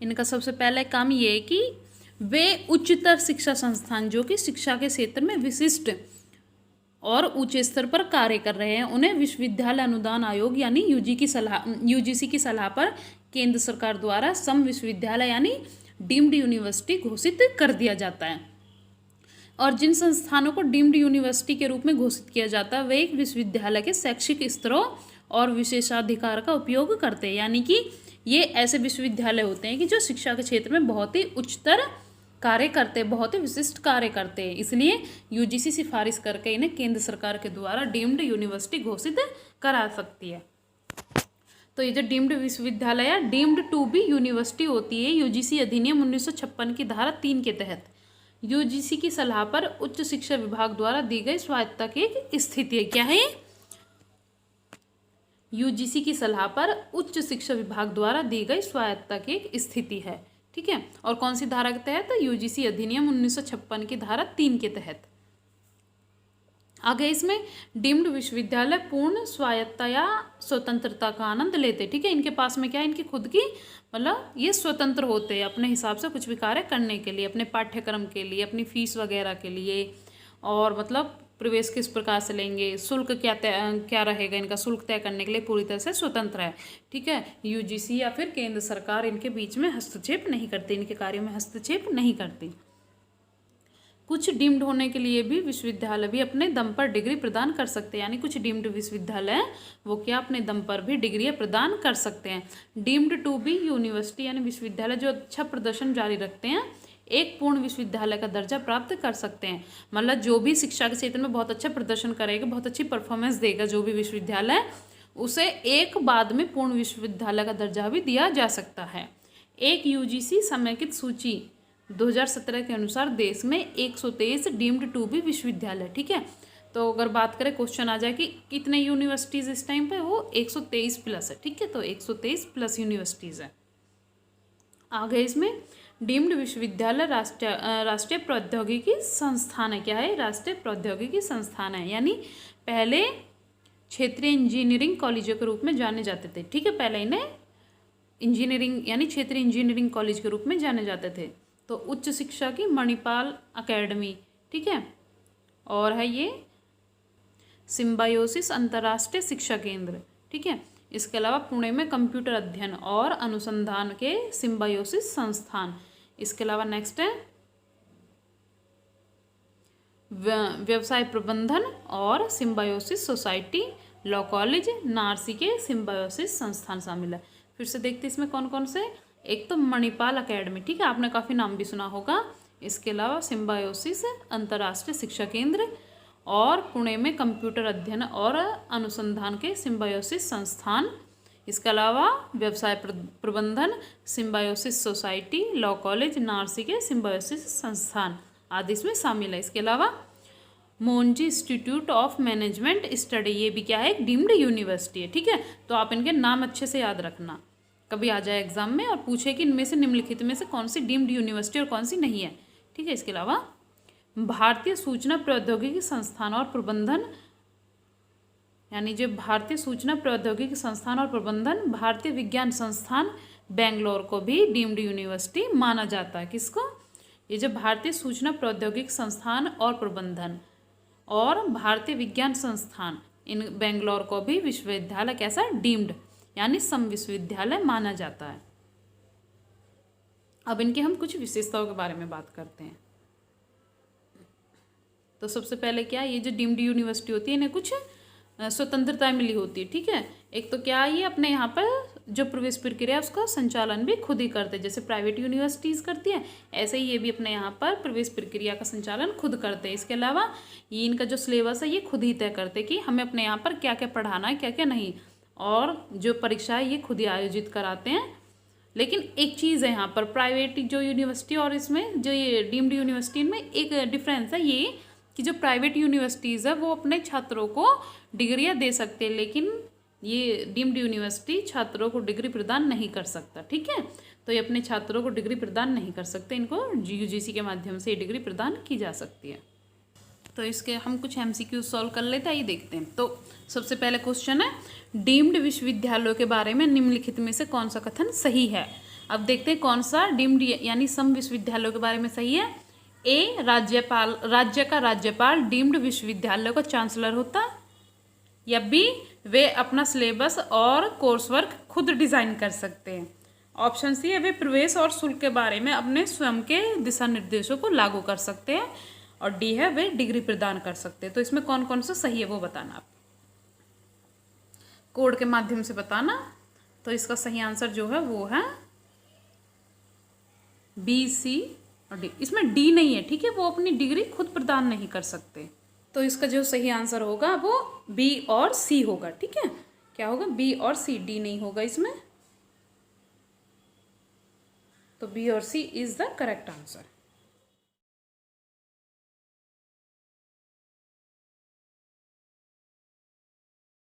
इनका सबसे पहला काम ये है कि वे उच्चतर शिक्षा संस्थान जो कि शिक्षा के क्षेत्र में विशिष्ट और ऊंचे स्तर पर कार्य कर रहे हैं उन्हें विश्वविद्यालय अनुदान आयोग यानी यूजीसी की सलाह पर केंद्र सरकार द्वारा सम विश्वविद्यालय यानी डीम्ड यूनिवर्सिटी घोषित कर दिया जाता है। और जिन संस्थानों को डीम्ड यूनिवर्सिटी के रूप में घोषित किया जाता है वे एक विश्वविद्यालय के शैक्षिक स्तरों और विशेषाधिकार का उपयोग करते हैं, यानी कि ये ऐसे विश्वविद्यालय होते हैं कि जो शिक्षा के क्षेत्र में बहुत ही उच्चतर कार्य करते हैं, बहुत ही विशिष्ट कार्य करते हैं, इसलिए यूजीसी सिफारिश करके इन्हें केंद्र सरकार के द्वारा डीम्ड यूनिवर्सिटी घोषित करा सकती है। तो ये जो डीम्ड विश्वविद्यालय या डीम्ड टू बी यूनिवर्सिटी होती है यूजीसी अधिनियम 1956 की धारा 3 के तहत यूजीसी की सलाह पर उच्च शिक्षा विभाग द्वारा दी गई स्वायत्तता की एक स्थिति है। क्या है? यूजीसी की सलाह पर उच्च शिक्षा विभाग द्वारा दी गई स्वायत्तता की एक स्थिति है। ठीक है, और कौन सी धारा के तहत? यूजीसी अधिनियम 1956 की धारा 3 के तहत। आगे इसमें डीम्ड विश्वविद्यालय पूर्ण स्वायत्तता या स्वतंत्रता का आनंद लेते। ठीक है, इनके पास में क्या है? इनकी खुद की मतलब ये स्वतंत्र होते हैं अपने हिसाब से कुछ भी कार्य करने के लिए, अपने पाठ्यक्रम के लिए, अपनी फीस वगैरह के लिए, और मतलब प्रवेश किस प्रकार से लेंगे, शुल्क क्या रहेगा, इनका शुल्क तय करने के लिए पूरी तरह से स्वतंत्र है। ठीक है, यूजीसी या फिर केंद्र सरकार इनके बीच में हस्तक्षेप नहीं करती, इनके कार्यों में हस्तक्षेप नहीं करती। कुछ डीम्ड होने के लिए भी विश्वविद्यालय भी अपने दम पर डिग्री प्रदान कर सकते हैं, यानी कुछ डीम्ड विश्वविद्यालय हैं वो क्या अपने दम पर भी डिग्रियां प्रदान कर सकते हैं। डीम्ड टू बी यूनिवर्सिटी यानी विश्वविद्यालय जो अच्छा प्रदर्शन जारी रखते हैं एक पूर्ण विश्वविद्यालय का दर्जा प्राप्त कर सकते हैं। मतलब जो भी शिक्षा के क्षेत्र में बहुत अच्छा प्रदर्शन करेगा, बहुत अच्छी परफॉर्मेंस देगा जो भी विश्वविद्यालय, उसे एक बाद में पूर्ण विश्वविद्यालय का दर्जा भी दिया जा सकता है। एक यूजीसी समेकित सूची 2017 के अनुसार देश में 123 डीम्ड टू बी विश्वविद्यालय। ठीक है, तो अगर बात करें क्वेश्चन आ जाए कि कितने यूनिवर्सिटीज़ इस टाइम पे, वो 123 प्लस है। ठीक है, तो 123 प्लस यूनिवर्सिटीज़ है। आगे इसमें डीम्ड विश्वविद्यालय राष्ट्रीय प्रौद्योगिकी संस्थान है। क्या है? राष्ट्रीय प्रौद्योगिकी संस्थान है, यानी पहले क्षेत्रीय इंजीनियरिंग कॉलेजों के रूप में जाने जाते थे। ठीक है, पहले इन्हें इंजीनियरिंग यानी क्षेत्रीय इंजीनियरिंग कॉलेज के रूप में जाने जाते थे। तो उच्च शिक्षा की मणिपाल अकेडमी, ठीक है, और है ये सिम्बायोसिस अंतर्राष्ट्रीय शिक्षा केंद्र। ठीक है, इसके अलावा पुणे में कंप्यूटर अध्ययन और अनुसंधान के सिम्बायोसिस संस्थान। इसके अलावा नेक्स्ट है व्यवसाय प्रबंधन और Symbiosis Society Law College Narsee के सिम्बायोसिस संस्थान शामिल है। फिर से देखते इसमें कौन कौन से। एक तो मणिपाल अकेडमी, ठीक है, आपने काफ़ी नाम भी सुना होगा। इसके अलावा सिम्बायोसिस अंतर्राष्ट्रीय शिक्षा केंद्र और पुणे में कंप्यूटर अध्ययन और अनुसंधान के सिम्बायोसिस संस्थान। इसके अलावा व्यवसाय प्रबंधन Symbiosis Society Law College Narsee के सिम्बायोसिस संस्थान आदि इसमें शामिल है। इसके अलावा Monjee Institute of Management Study, ये भी क्या है? एक डीम्ड यूनिवर्सिटी है। ठीक है, तो आप इनके नाम अच्छे से याद रखना, कभी आ जाए एग्जाम में और पूछे कि इनमें से निम्नलिखित में से कौन सी डीम्ड यूनिवर्सिटी और कौन सी नहीं है। ठीक है, इसके अलावा भारतीय सूचना प्रौद्योगिकी संस्थान और प्रबंधन, यानी जो भारतीय सूचना प्रौद्योगिकी संस्थान और प्रबंधन भारतीय विज्ञान संस्थान बेंगलोर को भी डीम्ड यूनिवर्सिटी माना जाता है। किसको? ये जो भारतीय सूचना प्रौद्योगिकी संस्थान और प्रबंधन और भारतीय विज्ञान संस्थान, इन बेंगलोर को भी विश्वविद्यालय कैसा? डीम्ड यानी सम विश्वविद्यालय माना जाता है। अब इनके हम कुछ विशेषताओं के बारे में बात करते हैं। तो सबसे पहले क्या, ये जो डीम्ड यूनिवर्सिटी होती है इन्हें कुछ स्वतंत्रता मिली होती है। ठीक है, एक तो क्या, ये अपने यहाँ पर जो प्रवेश प्रक्रिया है उसका संचालन भी खुद ही करते हैं, जैसे प्राइवेट यूनिवर्सिटीज़ करती है ऐसे ही ये भी अपने यहाँ पर प्रवेश प्रक्रिया का संचालन खुद करते हैं। इसके अलावा ये इनका जो सिलेबस है ये खुद ही तय करते हैं कि हमें अपने यहाँ पर क्या क्या पढ़ाना है, क्या क्या नहीं, और जो परीक्षा है ये खुद ही आयोजित कराते हैं। लेकिन एक चीज़ है यहाँ पर, प्राइवेट जो यूनिवर्सिटी और इसमें जो ये डीम्ड यूनिवर्सिटी में एक डिफरेंस है ये कि जो प्राइवेट यूनिवर्सिटीज़ है वो अपने छात्रों को डिग्रियाँ दे सकते हैं, लेकिन ये डीम्ड यूनिवर्सिटी छात्रों को डिग्री प्रदान नहीं कर सकता। ठीक है, तो ये अपने छात्रों को डिग्री प्रदान नहीं कर सकते, इनको यूजीसी के माध्यम से ये डिग्री प्रदान की जा सकती है। तो इसके हम कुछ एमसीक्यू सॉल्व कर लेते हैं, ये देखते हैं। तो सबसे पहले क्वेश्चन है, डीम्ड विश्वविद्यालयों के बारे में निम्नलिखित में से कौन सा कथन सही है? अब देखते हैं कौन सा डीम्ड यानी सम विश्वविद्यालयों के बारे में सही है। ए, राज्य का राज्यपाल डीम्ड विश्वविद्यालय का चांसलर होता, या बी, वे अपना सिलेबस और कोर्स वर्क खुद डिज़ाइन कर सकते हैं। ऑप्शन सी है, वे प्रवेश और शुल्क के बारे में अपने स्वयं के दिशा निर्देशों को लागू कर सकते हैं, और डी है, वे डिग्री प्रदान कर सकते हैं। तो इसमें कौन कौन सा सही है वो बताना आप कोड के माध्यम से बताना। तो इसका सही आंसर जो है वो है बी, सी और डी। इसमें डी नहीं है, ठीक है, वो अपनी डिग्री खुद प्रदान नहीं कर सकते। तो इसका जो सही आंसर होगा वो बी और सी होगा, ठीक है। क्या होगा? बी और सी, डी नहीं होगा इसमें। तो बी और सी इज द करेक्ट आंसर।